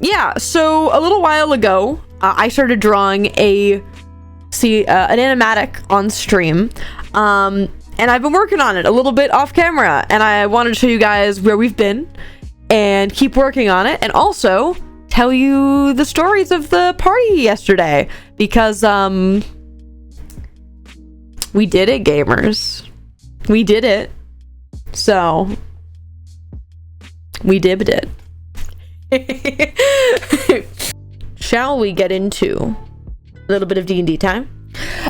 Yeah, so a little while ago, I started drawing an animatic on stream, and I've been working on it a little bit off camera, and I wanted to show you guys where we've been and keep working on it, and also tell you the stories of the party yesterday, because we did it, gamers. We did it. So we dibbed it. Shall we get into a little bit of D&D time?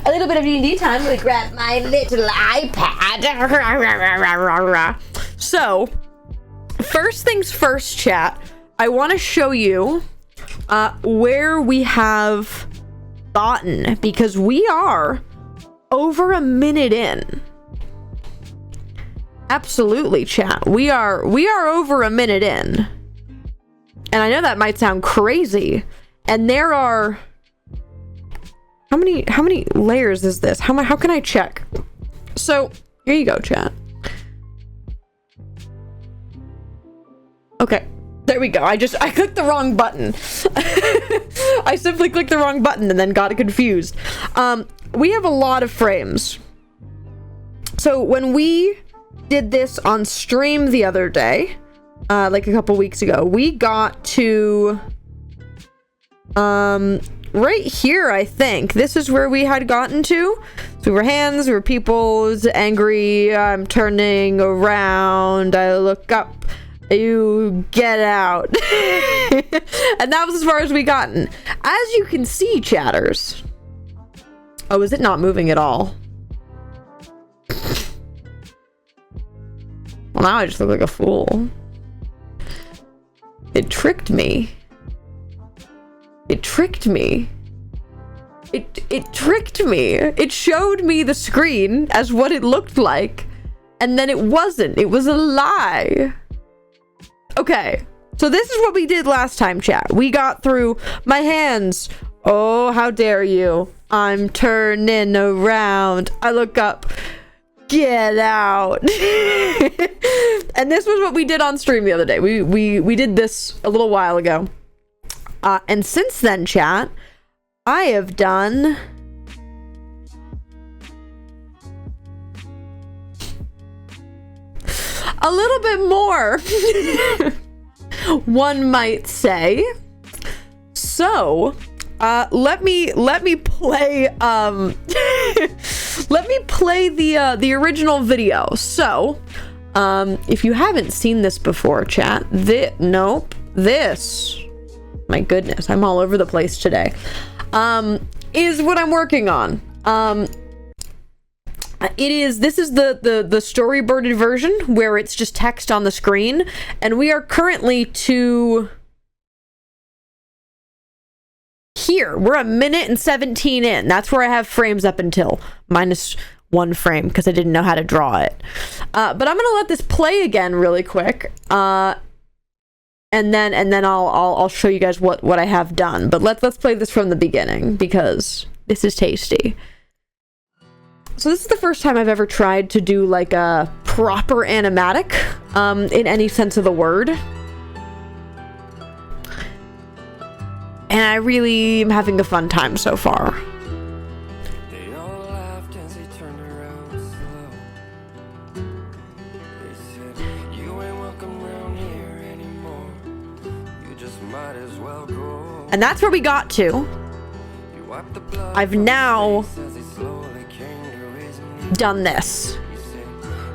A little bit of D&D time. Let me grab my little iPad. So, first things first, chat. I want to show you where we have gotten, because we are over a minute in. Absolutely, chat. We are over a minute in. And I know that might sound crazy. And there are... How many layers is this? How can I check? So, here you go, chat. Okay. There we go. I clicked the wrong button. I simply clicked the wrong button and then got confused. We have a lot of frames. So, when we did this on stream the other day, like a couple weeks ago, we got to right here, I think. This is where we had gotten to. So we were hands, we were people, angry, I'm turning around, I look up, you get out. And that was as far as we gotten. As you can see, chatters. Oh, is it not moving at all? Well, now I just look like a fool. It tricked me. It tricked me. It tricked me. It showed me the screen as what it looked like, and then it wasn't. It was a lie. Okay, so this is what we did last time, chat. We got through my hands. Oh, how dare you. I'm turning around. I look up. Get out. And this was what we did on stream the other day. We did this a little while ago. And since then, chat, I have done a little bit more. One might say. So, let me play let me play the original video. So, if you haven't seen this before, chat, this, my goodness, I'm all over the place today, is what I'm working on. This is the storyboarded version where it's just text on the screen, and we are currently to here. We're a minute and 17 in. That's where I have frames up until minus 1 frame because I didn't know how to draw it. But I'm gonna let this play again really quick. And then I'll show you guys what I have done. But let's play this from the beginning because this is tasty. So this is the first time I've ever tried to do like a proper animatic, in any sense of the word. And I really am having a fun time so far. They all laughed as they turned around slow. They said, you ain't welcome around here anymore. You just might as well go. And that's where we got to. You wiped the blood I've from now his face as he slowly came to his knees. done this. He said,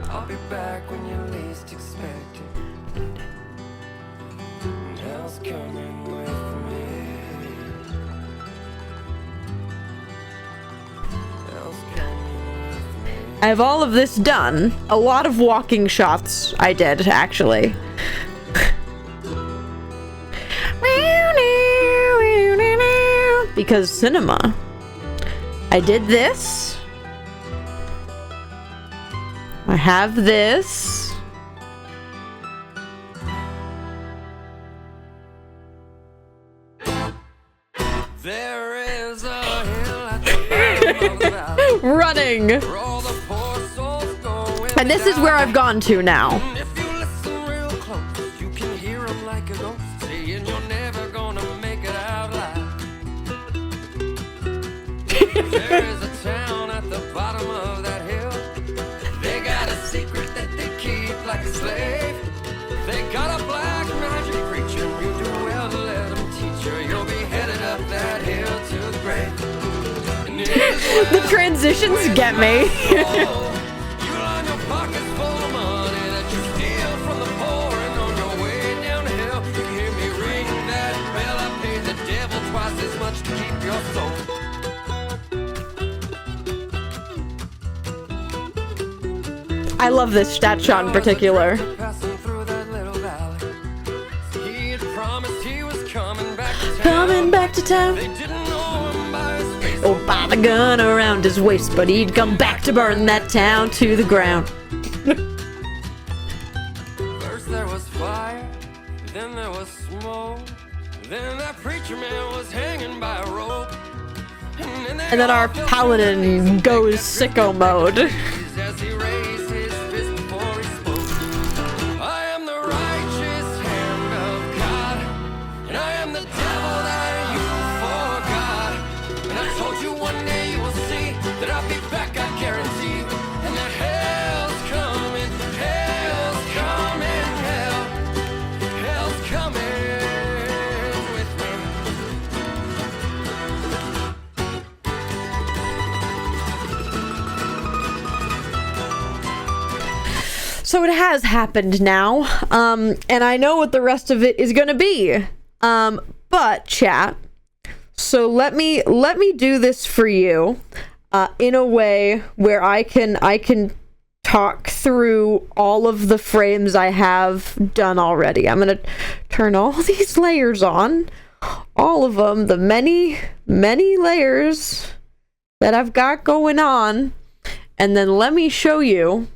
I'll be back when you least expect it. And hell's coming with me. Hell's coming with me. I have all of this done. A lot of walking shots I did, actually. Because cinema. I did this. I have this. There is a hill at the bottom of the valley. Running. Where all the poor souls go in And this is where I've gone to now. And if you listen real close, you can hear 'em like a ghost saying, and you're never gonna make it out alive. There is a town at the bottom of that hill. They got a secret that they keep like a slave. They got a black magic preacher. You do well to let them teach you. You'll be headed up that hill to the grave. And it is The transitions get me. you line your pockets full of money that you steal from the poor, and on your way down the hill, you hear me ring that bell. I paid the devil twice as much to keep your soul. I love this stat shot in particular. Passing through that little valley. He had promised he was coming back to town. Coming back to town. They didn't know him by his face. Oh, by the gun around his waist, but he'd come back to burn that town to the ground. First there was fire, then there was smoke, then that preacher man was hanging by a rope, and then our paladin goes sicko mode. as he raised his fist before he spoke. I am the righteous hand of God, and I am the devil that you forgot. And I told you one day you will see that I'll be back, I guarantee. And that hell's coming, hell's coming, hell's coming with me. So it has happened now, and I know what the rest of it is gonna be. But chat, so let me do this for you, in a way where I can talk through all of the frames I have done already. I'm gonna turn all these layers on, all of them, the many layers that I've got going on, and then let me show you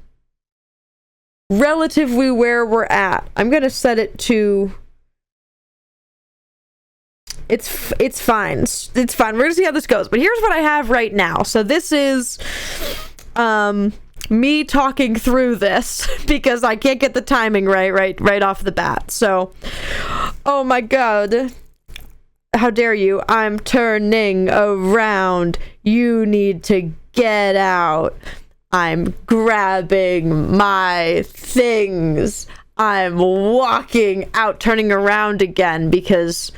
relatively where we're at. I'm gonna set it to it's fine. It's fine. We're gonna see how this goes. But here's what I have right now. So this is me talking through this because I can't get the timing right off the bat. So, oh my god. How dare you? I'm turning around. You need to get out. I'm grabbing my things. I'm walking out, turning around again because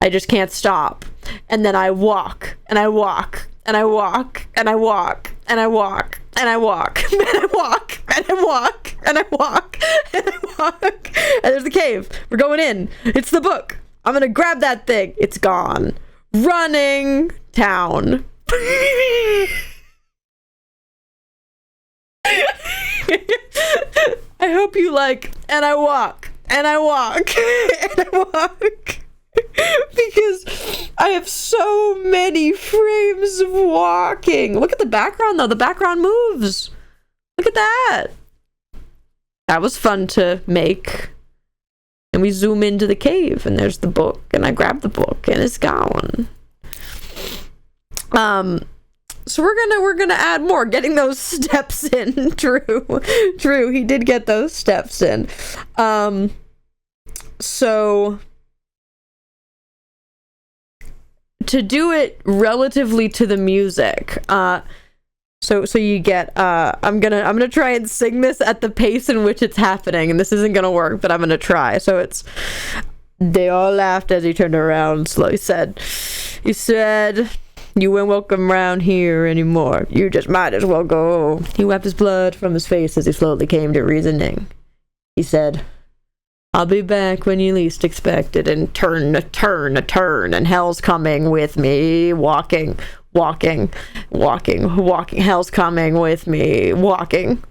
I just can't stop. And then I walk, and I walk, and I walk, and I walk, and I walk, and I walk, and I walk, and I walk, and I walk, and I walk. And there's the cave. We're going in. It's the book. I'm gonna grab that thing. It's gone. Running town. I hope you like, and I walk, and I walk, and I walk, because I have so many frames of walking. Look at the background, though. The background moves. Look at that. That was fun to make. And we zoom into the cave, and there's the book, and I grab the book, and it's gone. So we're gonna add more, getting those steps in. True, he did get those steps in. So to do it relatively to the music, so you get, I'm gonna try and sing this at the pace in which it's happening, and this isn't gonna work, but I'm gonna try. So it's, they all laughed as he turned around, slowly said, you ain't welcome around here anymore. You just might as well go. He wiped his blood from his face as he slowly came to reasoning. He said, I'll be back when you least expect it, and turn, and hell's coming with me. Walking. Hell's coming with me. Walking.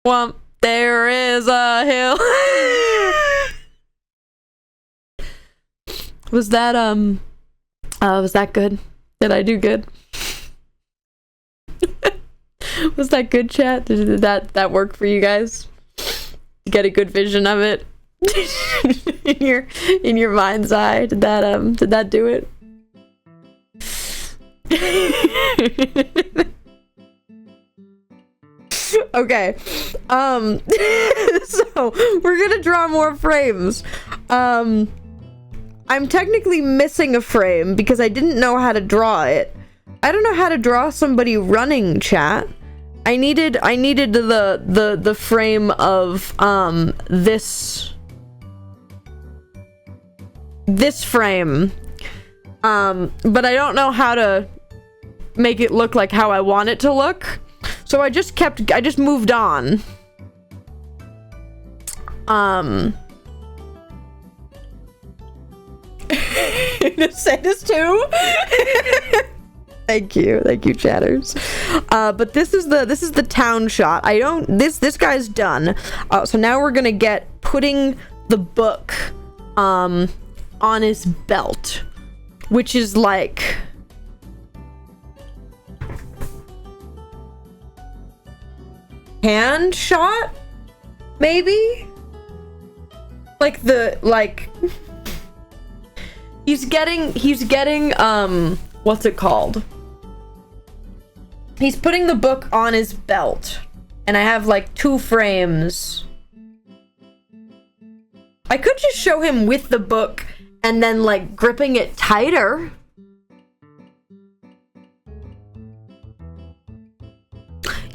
Whump. There is a hill. Was that good? Did I do good? Was that good, chat? Did that work for you guys? Get a good vision of it in your mind's eye. Did that do it? Okay. So we're gonna draw more frames. I'm technically missing a frame because I didn't know how to draw it. I don't know how to draw somebody running, chat. I needed the frame of this frame. But I don't know how to make it look like how I want it to look. So I just moved on. To say this too. Thank you, chatters. But this is the town shot. This guy's done. So now we're gonna get putting the book on his belt, which is like hand shot, maybe. He's getting what's it called? He's putting the book on his belt, and I have like 2 frames. I could just show him with the book and then like gripping it tighter.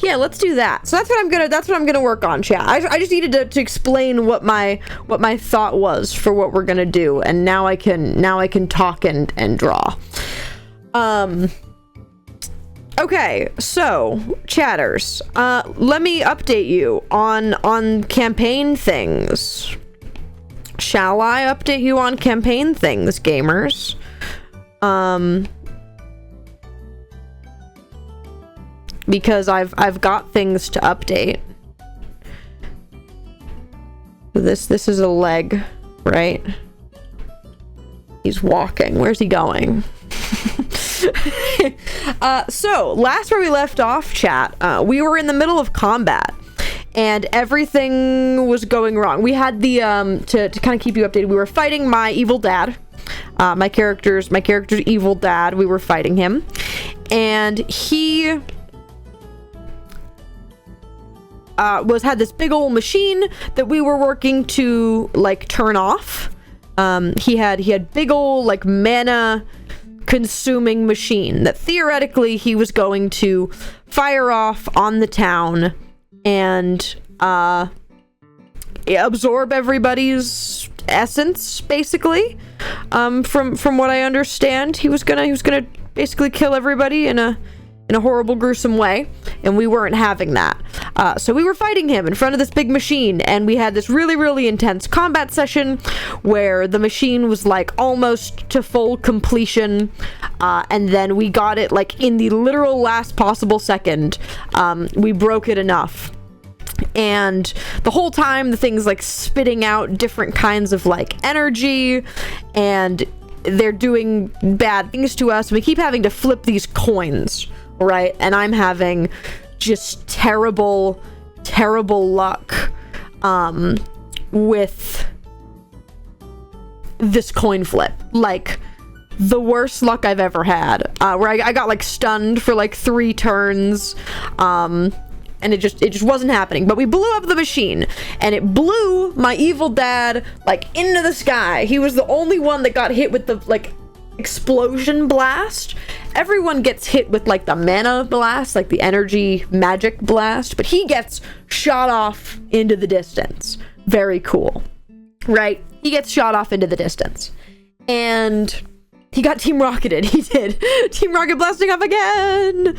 Yeah, let's do that. So that's what I'm gonna work on, chat. I just needed to explain what my thought was for what we're gonna do, and now I can talk and draw. Okay, so chatters, let me update you on campaign things. Shall I update you on campaign things, gamers? Because I've got things to update. This is a leg, right? He's walking. Where's he going? So last where we left off, chat, we were in the middle of combat and everything was going wrong. We had the to kind of keep you updated, we were fighting my evil dad. My character's evil dad. We were fighting him, and he had this big old machine that we were working to like turn off. He had big old like mana consuming machine that theoretically he was going to fire off on the town and absorb everybody's essence, basically. From what I understand, he was gonna basically kill everybody in a horrible, gruesome way, and we weren't having that. So we were fighting him in front of this big machine, and we had this really, really intense combat session where the machine was like almost to full completion, and then we got it like in the literal last possible second. We broke it enough. And the whole time the thing's like spitting out different kinds of like energy, and they're doing bad things to us. We keep having to flip these coins, right? And I'm having just terrible luck with this coin flip. Like the worst luck I've ever had, where I got like stunned for like 3 turns, and it just wasn't happening. But we blew up the machine, and it blew my evil dad like into the sky. He was the only one that got hit with the like explosion blast. Everyone gets hit with like the mana blast, like the energy magic blast, but he gets shot off into the distance. Very cool, right? He gets shot off into the distance, and he got team rocketed. He did. Team rocket blasting off again.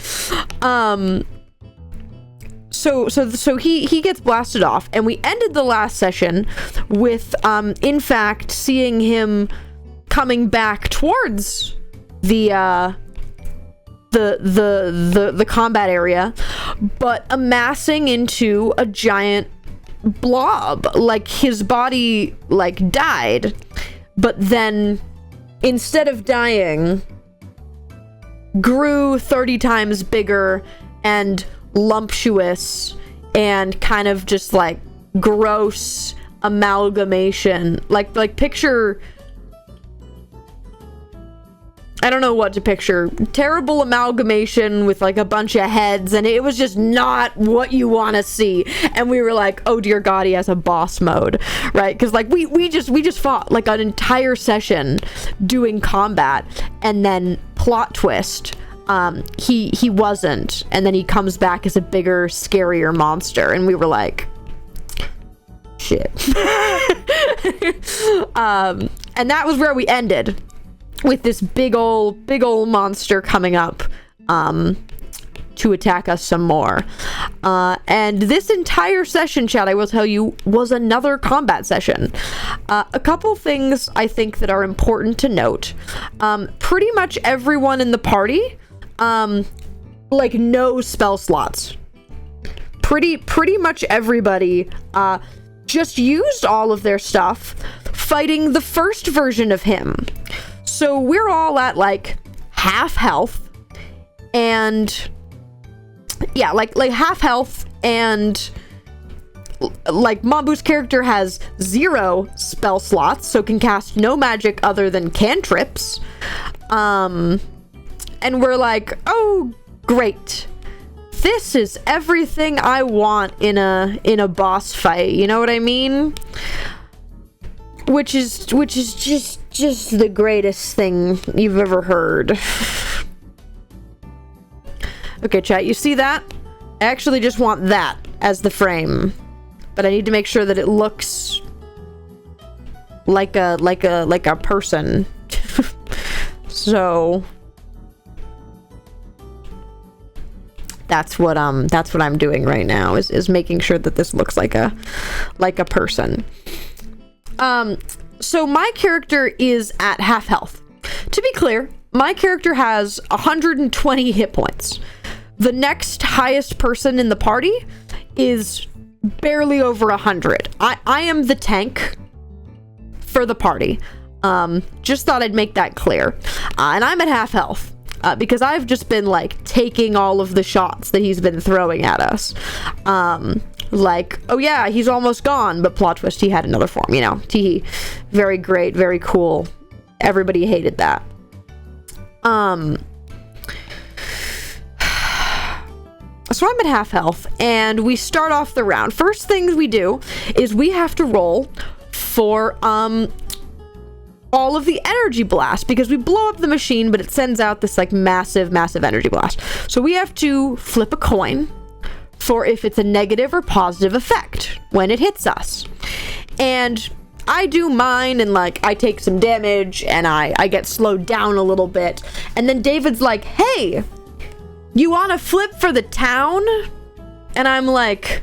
So he gets blasted off, and we ended the last session with in fact seeing him coming back towards the combat area, but amassing into a giant blob. Like his body like died, but then instead of dying, grew 30 times bigger and lumptuous and kind of just like gross amalgamation. Like picture I don't know what to picture. Terrible amalgamation with like a bunch of heads, and it was just not what you want to see. And we were like, oh dear God, he has a boss mode, right? Because like we just fought like an entire session doing combat, and then plot twist, he wasn't, and then he comes back as a bigger, scarier monster, and we were like, shit. And that was where we ended, with this big old monster coming up to attack us some more. And this entire session, chat, I will tell you, was another combat session. A couple things I think that are important to note. Pretty much everyone in the party, like, no spell slots. Pretty much everybody just used all of their stuff fighting the first version of him. So we're all at like half health, and yeah, like half health, and like Mabu's character has 0 spell slots, so can cast no magic other than cantrips. And we're like, oh great, this is everything I want in a boss fight, you know what I mean? Which is just the greatest thing you've ever heard. Okay, chat, you see that? I actually just want that as the frame, but I need to make sure that it looks like a person. So that's what I'm doing right now, is making sure that this looks like a person. So my character is at half health. To be clear, my character has 120 hit points. The next highest person in the party is barely over 100. I am the tank for the party. Just thought I'd make that clear. And I'm at half health. Because I've just been like taking all of the shots that he's been throwing at us. Like, oh yeah, he's almost gone, but plot twist, he had another form, you know. Teehee. Very great, very cool. Everybody hated that. So I'm at half health, and we start off the round. First things we do is we have to roll for all of the energy blast, because we blow up the machine, but it sends out this like massive energy blast. So we have to flip a coin for if it's a negative or positive effect when it hits us. And I do mine, and like I take some damage, and I get slowed down a little bit. And then David's like, hey, you want to flip for the town? And I'm like,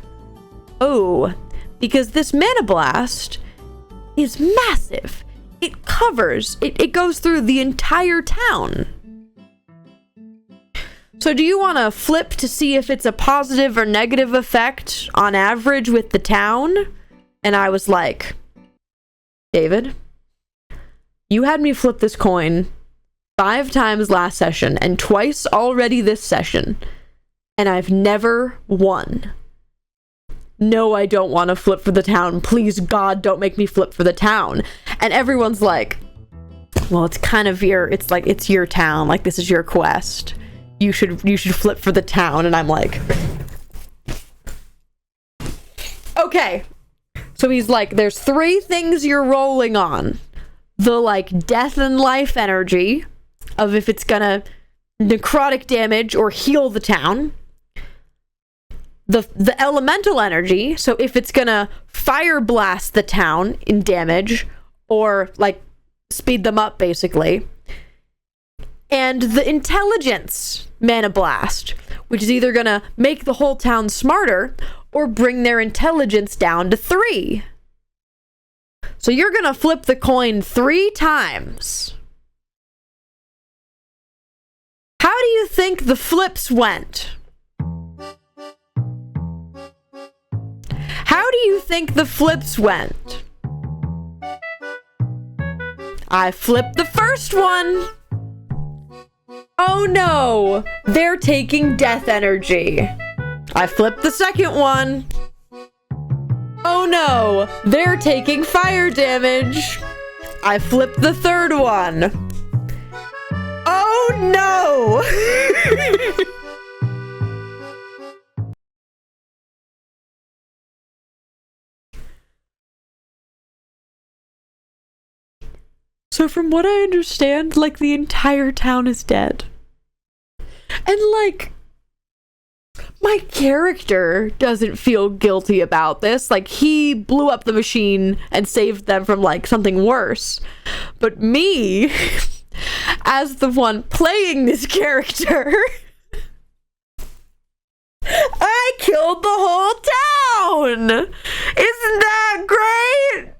oh, because this mana blast is massive. It covers, it goes through the entire town. So do you want to flip to see if it's a positive or negative effect on average with the town? And I was like, David, you had me flip this coin 5 times last session and twice already this session, and I've never won. No, I don't want to flip for the town. Please, God, don't make me flip for the town. And everyone's like, well, it's kind of it's like, it's your town. Like, this is your quest. You should flip for the town. And I'm like, okay. So he's like, there's 3 things you're rolling on. The, like, death and life energy of if it's gonna necrotic damage or heal the town. The elemental energy, so if it's gonna fire blast the town in damage or like speed them up basically. And the intelligence mana blast, which is either gonna make the whole town smarter or bring their intelligence down to 3. So you're gonna flip the coin 3 times. How do you think the flips went? How do you think the flips went? I flipped the first one. Oh no, they're taking death energy. I flipped the second one. Oh no, they're taking fire damage. I flipped the third one. Oh no! So from what I understand, like, the entire town is dead. And, like, my character doesn't feel guilty about this. Like, he blew up the machine and saved them from, like, something worse. But me, as the one playing this character, I killed the whole town! Isn't that great?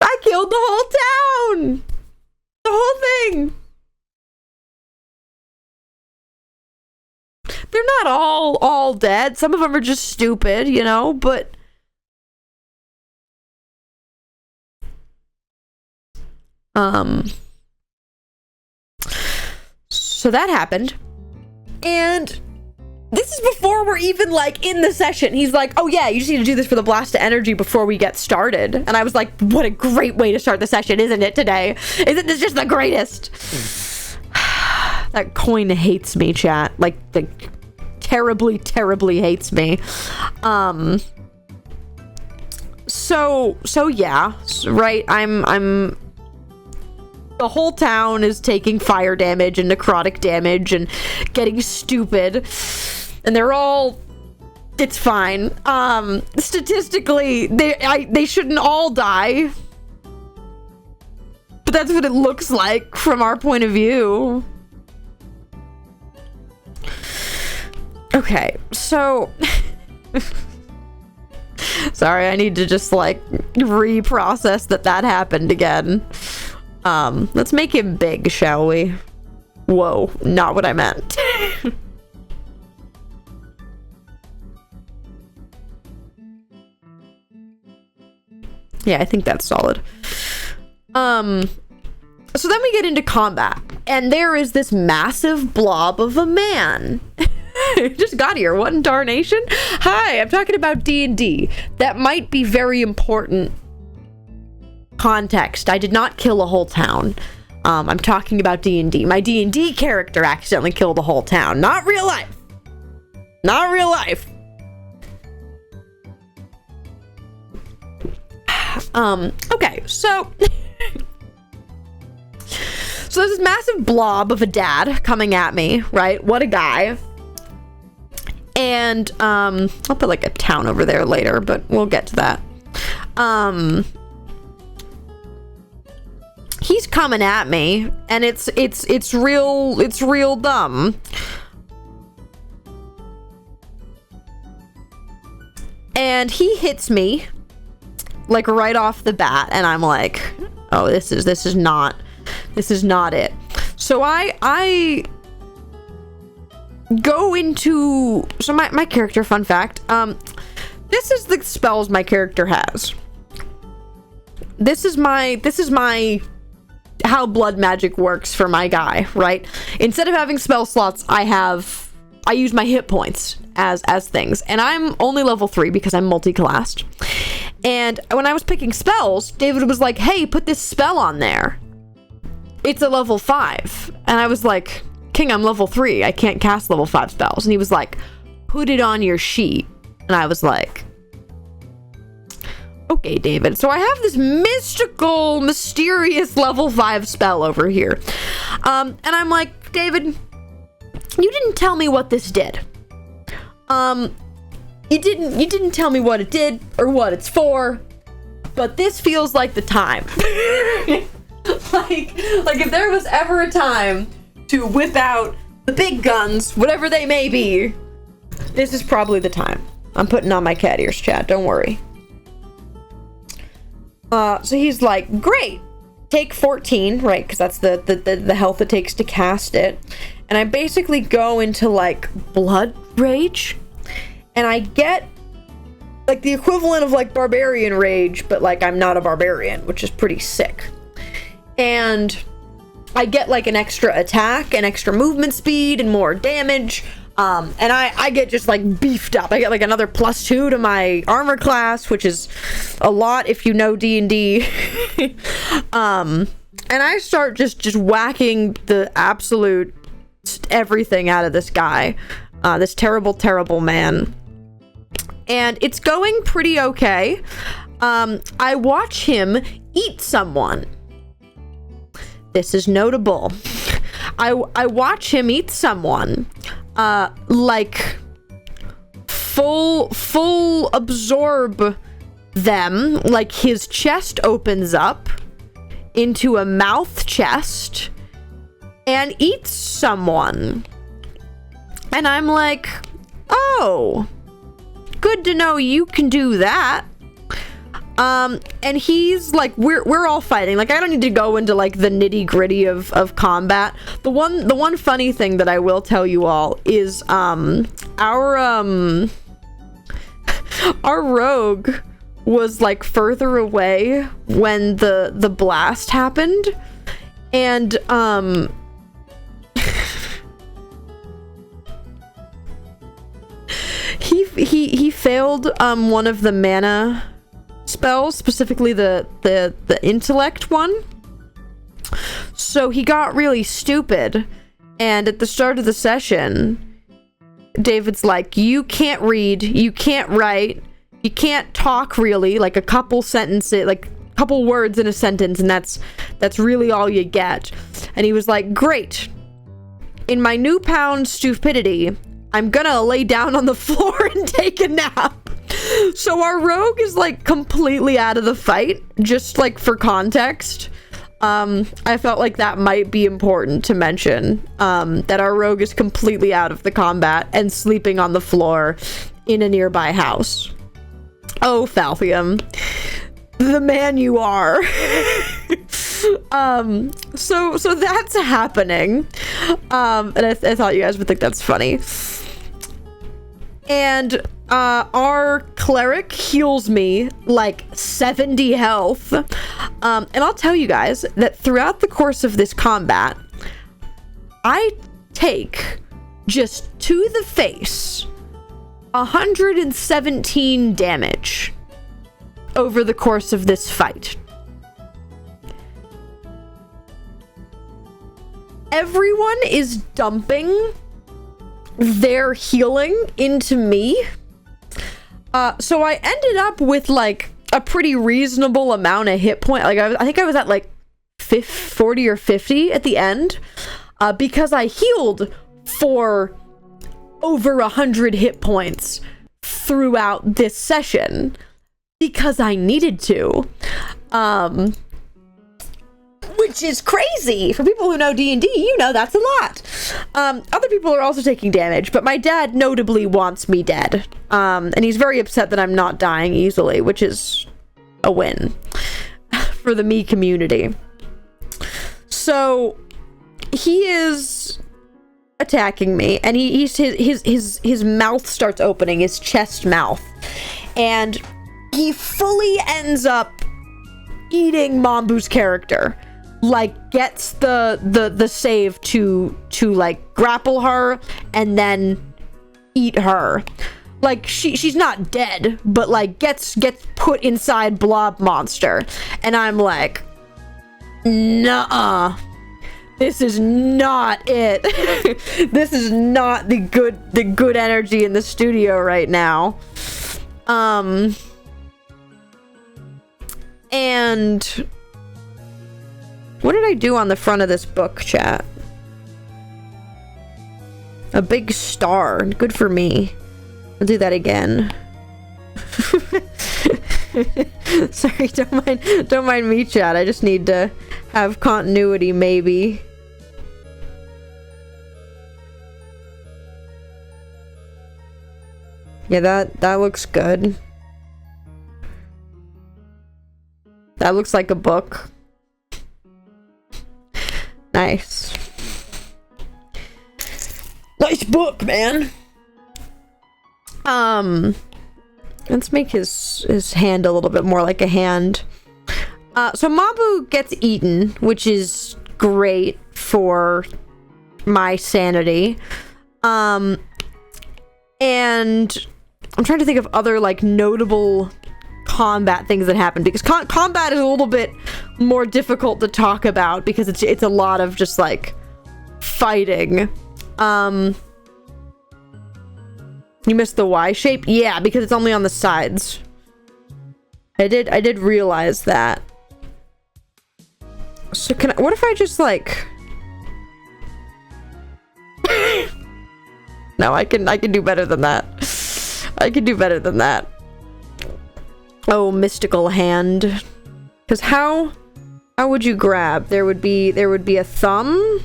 I killed the whole town! The whole thing! They're not all dead. Some of them are just stupid, you know, but... So that happened. And this is before we're even, like, in the session. He's like, oh yeah, you just need to do this for the blast of energy before we get started. And I was like, what a great way to start the session, isn't it, today? Isn't this just the greatest? That coin hates me, chat. Like, terribly, terribly hates me. So yeah, right, I'm the whole town is taking fire damage and necrotic damage and getting stupid, and they're all, it's fine. Statistically, they shouldn't all die, but that's what it looks like from our point of view. Okay, so sorry, I need to just, like, reprocess that happened again. Let's make him big, shall we? Whoa, not what I meant. Yeah, I think that's solid. So then we get into combat, and there is this massive blob of a man. Just got here. What in darnation? Hi, I'm talking about D&D. That might be very important context. I did not kill a whole town. I'm talking about D&D. My D&D character accidentally killed a whole town. Not real life. Not real life. Okay, so... So there's this massive blob of a dad coming at me, right? What a guy. And, I'll put, like, a town over there later, but we'll get to that. He's coming at me, and it's real dumb. And he hits me, like, right off the bat, and I'm like, oh, this is not it. So I go into, so my character, fun fact, this is the spells my character has. This is my how blood magic works for my guy, right? Instead of having spell slots, I use my hit points as things, and I'm only level 3 because I'm multi-classed. And when I was picking spells, David was like, hey, put this spell on there. It's a level 5. And I was like, King, I'm level 3. I can't cast level 5 spells. And he was like, put it on your sheet. And I was like, okay, David. So I have this mystical, mysterious level 5 spell over here. And I'm like, David, you didn't tell me what this did. You didn't tell me what it did or what it's for, but this feels like the time. like if there was ever a time to whip out the big guns, whatever they may be, this is probably the time. I'm putting on my cat ears, chat, don't worry. So he's like, great, take 14, right, because that's the health it takes to cast it. And I basically go into, like, blood rage, and I get, like, the equivalent of, like, barbarian rage, but, like, I'm not a barbarian, which is pretty sick. And I get, like, an extra attack, an extra movement speed, and more damage. And I get just, like, beefed up. I get, like, another +2 to my armor class, which is a lot if you know D&D. And I start just whacking the absolute everything out of this guy. This terrible, terrible man. And it's going pretty okay. I watch him eat someone. This is notable. I watch him eat someone. Like full absorb them. Like his chest opens up into a mouth chest and eats someone. And I'm like, oh, good to know you can do that. And he's like, we're all fighting. Like, I don't need to go into like the nitty gritty of combat. The one funny thing that I will tell you all is, our rogue was like further away when the blast happened. And, he failed, one of the mana spells, specifically the intellect one. So he got really stupid, and at the start of the session, David's like, you can't read, you can't write, you can't talk really, like a couple sentences, like a couple words in a sentence, and that's really all you get. And he was like, great, in my newfound stupidity, I'm gonna lay down on the floor and take a nap. So our rogue is like completely out of the fight, just like for context. I felt like that might be important to mention, that our rogue is completely out of the combat and sleeping on the floor in a nearby house. Oh, Falthium, the man you are. So that's happening. And I thought you guys would think that's funny. And our cleric heals me like 70 health. And I'll tell you guys that throughout the course of this combat, I take just to the face 117 damage over the course of this fight. Everyone is dumping their healing into me. So I ended up with like a pretty reasonable amount of hit point. Like I think I was at like 40 or 50 at the end, because I healed for over 100 hit points throughout this session because I needed to. Which is crazy. For people who know D&D, you know that's a lot. Other people are also taking damage, but my dad notably wants me dead. And he's very upset that I'm not dying easily, which is a win for the me community. So he is attacking me, and his mouth starts opening, his chest mouth, and he fully ends up eating Mambu's character. Like, gets the save to like grapple her and then eat her. Like, she's not dead, but like gets put inside blob monster. And I'm like, nuh-uh. This is not it. This is not the good energy in the studio right now. And what did I do on the front of this book, chat? A big star. Good for me. I'll do that again. Sorry, don't mind me, chat. I just need to have continuity, maybe. Yeah, that looks good. That looks like a book. Nice. Nice book, man. Let's make his hand a little bit more like a hand. So Mabu gets eaten, which is great for my sanity. And I'm trying to think of other like notable combat things that happen, because combat is a little bit more difficult to talk about because it's a lot of just like fighting. You missed the Y shape? Yeah, because it's only on the sides. I did realize that. So what if I just like... No, I can do better than that. I can do better than that. Oh, mystical hand. Because how would you grab? There would be a thumb,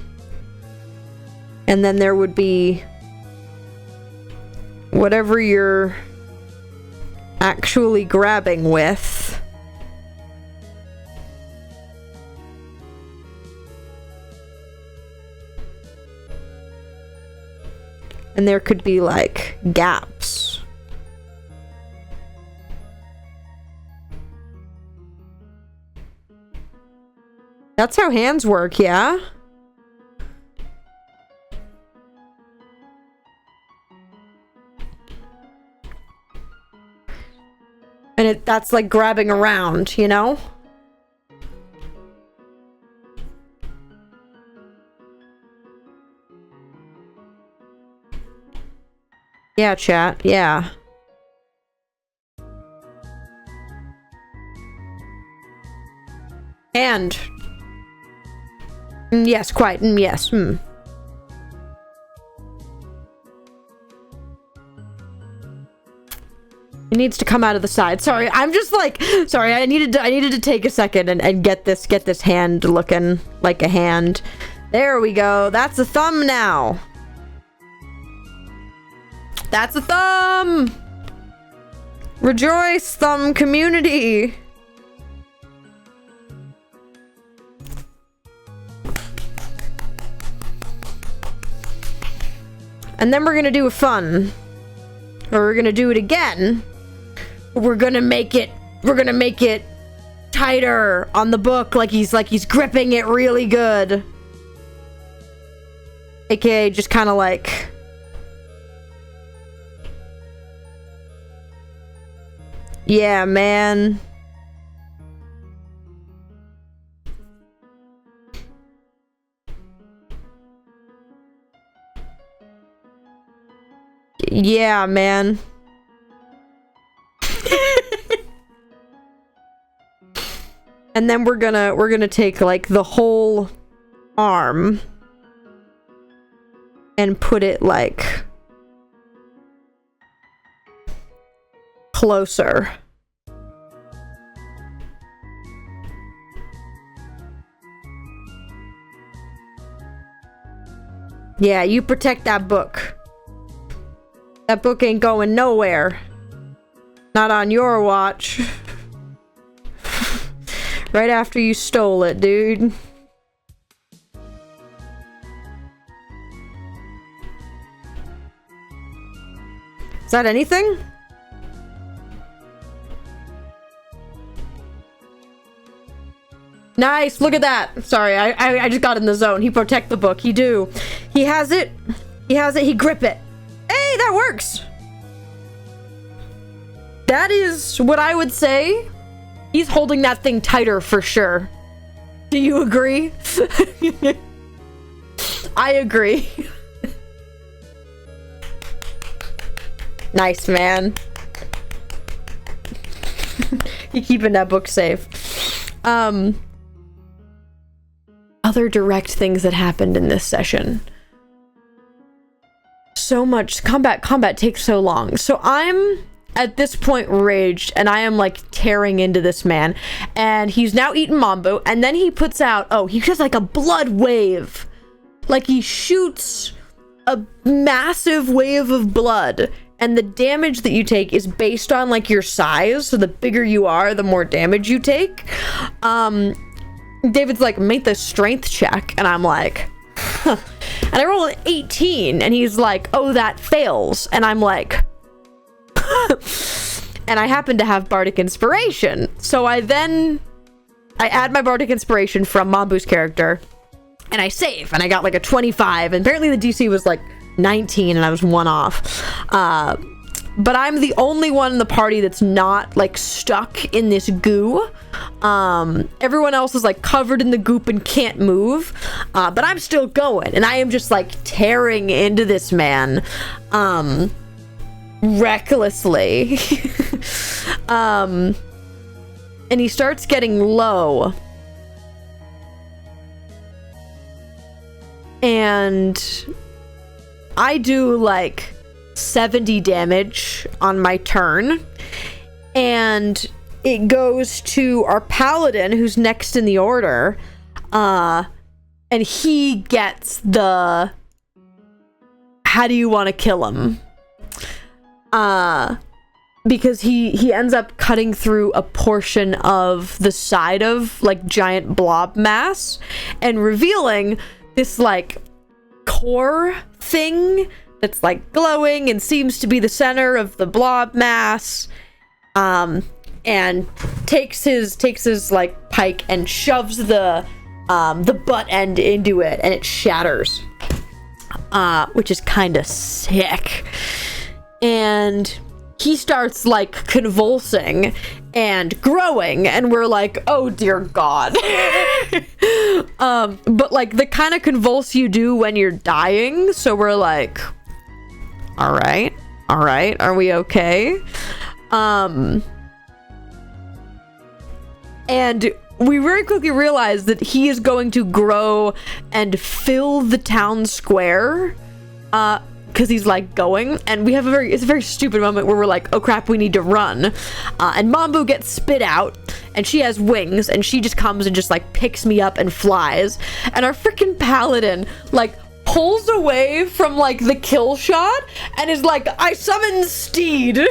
and then there would be whatever you're actually grabbing with. And there could be like gaps. That's how hands work, yeah? And that's like grabbing around, you know? Yeah, chat, yeah. And... yes, quite, yes, It needs to come out of the side. Sorry, I'm just like... Sorry, I needed to take a second and get this hand looking like a hand. There we go. That's a thumb now. That's a thumb! Rejoice, thumb community! And then we're gonna do a fun. Or we're gonna do it again. We're gonna make it tighter on the book, like he's gripping it really good. AKA just kind of like... yeah, man. Yeah, man. And then we're gonna take like the whole arm and put it like closer. Yeah, you protect that book. That book ain't going nowhere. Not on your watch. Right after you stole it, dude. Is that anything? Nice, look at that. Sorry, I just got in the zone. He protect the book. He do. He has it. He has it. He grip it. Hey, that works. That is what I would say. He's holding that thing tighter for sure. Do you agree? I agree. Nice, man. You keeping that book safe. Other direct things that happened in this session. So much combat takes so long. So I'm at this point raged, and I am like tearing into this man, and he's now eaten Mambo, and then he puts out, oh, he has like a blood wave, like he shoots a massive wave of blood, and the damage that you take is based on like your size, so the bigger you are, the more damage you take. David's like, make the strength check, and I'm like, huh. And I roll an 18, and he's like, oh, that fails, and I'm like, and I happen to have Bardic Inspiration. So I add my Bardic Inspiration from Mambu's character, and I save, and I got like a 25, and apparently the DC was like 19, and I was one off. But I'm the only one in the party that's not like stuck in this goo. Everyone else is like covered in the goop and can't move, but I'm still going, and I am just like tearing into this man recklessly. And he starts getting low, and I do like 70 damage on my turn, and it goes to our paladin who's next in the order, and he gets the how do you want to kill him, because he ends up cutting through a portion of the side of like giant blob mass and revealing this like core thing that's like glowing and seems to be the center of the blob mass, and takes his like pike and shoves the butt end into it, and it shatters, which is kind of sick. And he starts like convulsing and growing, and we're like, oh dear god. But like the kind of convulse you do when you're dying, so we're like, all right, are we okay? And we very quickly realize that he is going to grow and fill the town square, because he's like going, and we have it's a very stupid moment where we're like, oh crap, we need to run, and Mambu gets spit out, and she has wings, and she just comes and just like picks me up and flies, and our freaking paladin like pulls away from like the kill shot and is like, I summon steed. And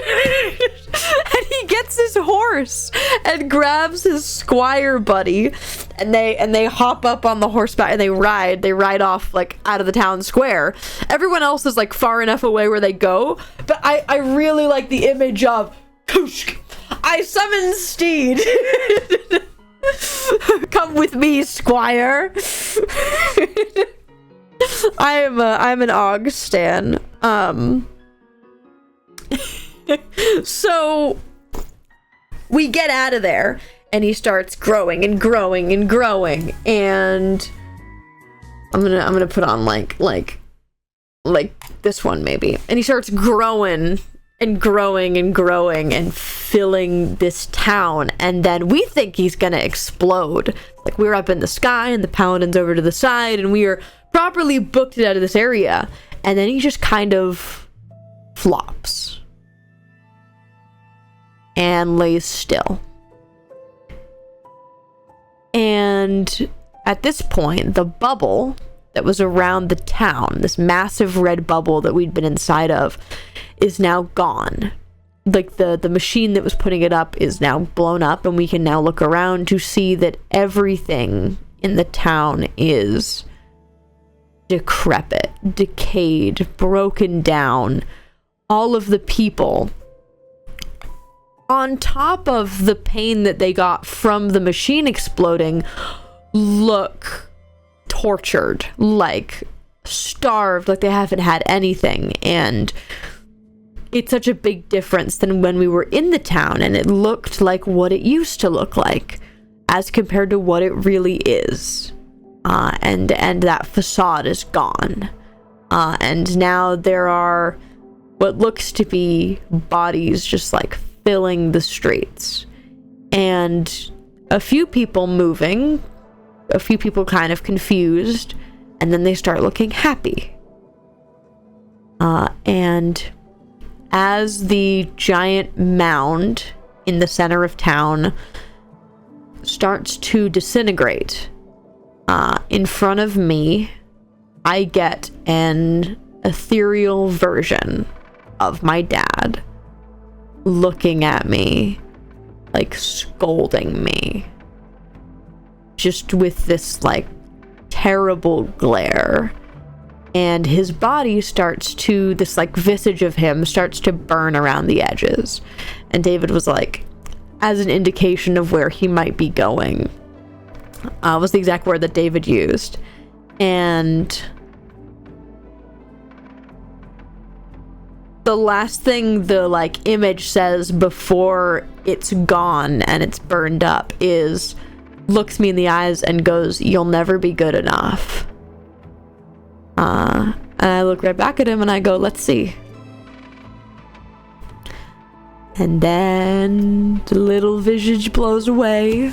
he gets his horse and grabs his squire buddy, and they hop up on the horseback and they ride off like out of the town square. Everyone else is like far enough away where they go, but I really like the image of Kushk, I summon steed. Come with me, squire. I'm an Og stan. So we get out of there, and he starts growing and growing and growing, and I'm gonna put on like this one maybe, and he starts growing and growing and growing and filling this town, and then we think he's gonna explode. Like, we're up in the sky and the paladin's over to the side, and we are properly booked out of this area, and then he just kind of flops and lays still. And at this point, the bubble that was around the town, this massive red bubble that we'd been inside of, is now gone. Like, the machine that was putting it up is now blown up, and we can now look around to see that everything in the town is decrepit, decayed, broken down. All of the people, on top of the pain that they got from the machine exploding, look tortured, like starved, like they haven't had anything. And it's such a big difference than when we were in the town and it looked like what it used to look like as compared to what it really is. And that facade is gone. And now there are what looks to be bodies just like filling the streets. And a few people moving, a few people kind of confused, and then they start looking happy. And as the giant mound in the center of town starts to disintegrate, in front of me, I get an ethereal version of my dad looking at me, like scolding me, just with this like terrible glare. And his body starts to, this like visage of him starts to burn around the edges. And David was like, as an indication of where he might be going, was the exact word that David used. And the last thing the like image says before it's gone and it's burned up is, looks me in the eyes and goes, "You'll never be good enough." And I look right back at him and I go, "Let's see." And then the little visage blows away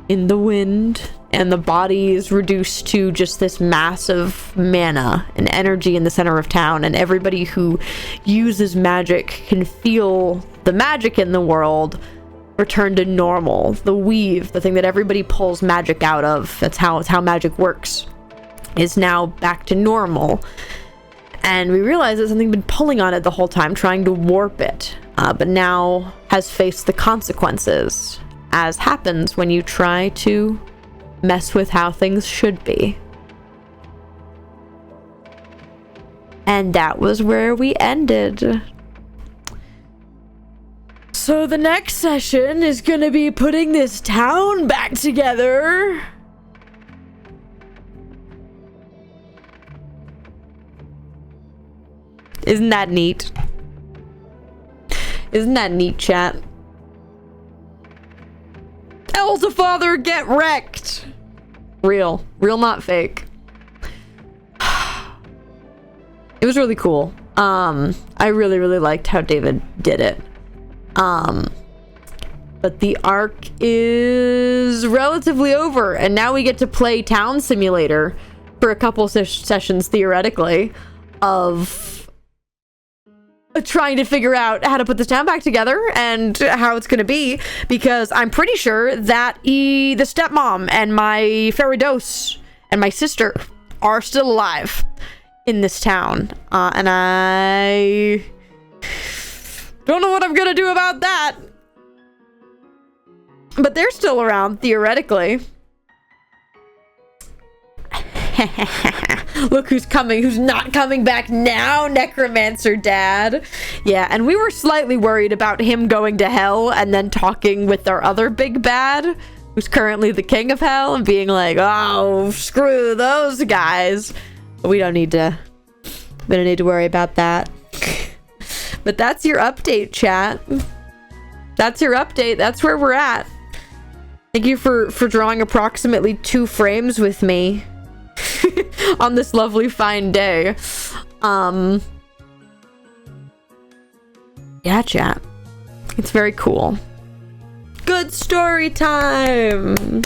in the wind, and the body is reduced to just this mass of mana and energy in the center of town, and everybody who uses magic can feel the magic in the world return to normal. The weave, the thing that everybody pulls magic out of, that's how magic works, is now back to normal. And we realize that something had been pulling on it the whole time, trying to warp it, but now has faced the consequences, as happens when you try to mess with how things should be. And that was where we ended. So the next session is gonna be putting this town back together. Isn't that neat? Isn't that neat, chat? Elsa father, get wrecked! Real, not fake. It was really cool. I really liked how David did it. But the arc is relatively over, and now we get to play Town Simulator for a couple sessions, theoretically, of trying to figure out how to put this town back together and how it's gonna be, because I'm pretty sure that the stepmom and my Feridos and my sister are still alive in this town, and I don't know what I'm gonna do about that, but they're still around theoretically. Look who's coming, who's not coming back now, Necromancer Dad. Yeah, and we were slightly worried about him going to hell and then talking with our other big bad, who's currently the king of hell, and being like, "Oh, screw those guys." But we don't need to worry about that. But that's your update, chat. That's your update. That's where we're at. Thank you for drawing approximately 2 frames with me on this lovely fine day. Yeah, chat. It's very cool. Good story time.